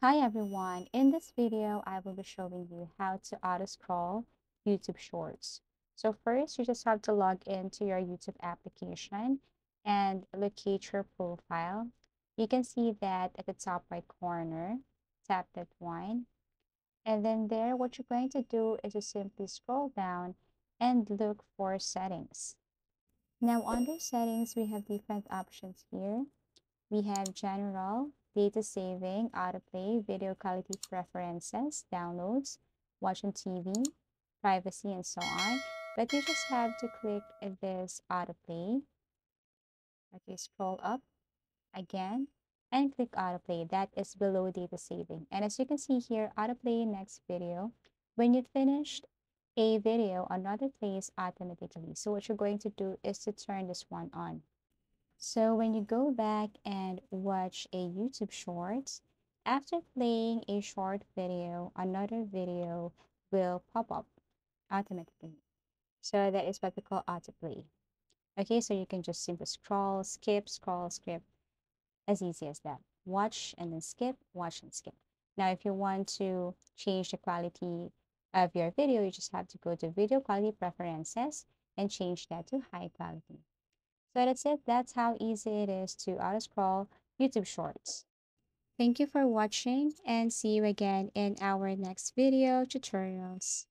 Hi everyone, in this video I will be showing you how to auto scroll YouTube Shorts. So first you just have to log into your YouTube application and locate your profile. You can see that at the top right corner, tap that one. And then there what you're going to do is just simply scroll down and look for settings. Now under settings we have different options here. We have general, data saving, autoplay, video quality preferences, downloads, watch on TV, privacy, and so on. But you just have to click this autoplay. Okay, scroll up again and click autoplay. That is below data saving. And as you can see here, autoplay next video. When you finished a video, another plays automatically. So what you're going to do is to turn this one on. So when you go back and watch a YouTube Shorts, after playing a short video, another video will pop up automatically. So that is what we call autoplay. Okay, so you can just simply scroll, skip, as easy as that. Watch and then skip, watch and skip. Now, if you want to change the quality of your video, you just have to go to video quality preferences and change that to high quality. So that's it. That's how easy it is to auto scroll YouTube Shorts. Thank you for watching and see you again in our next video tutorials.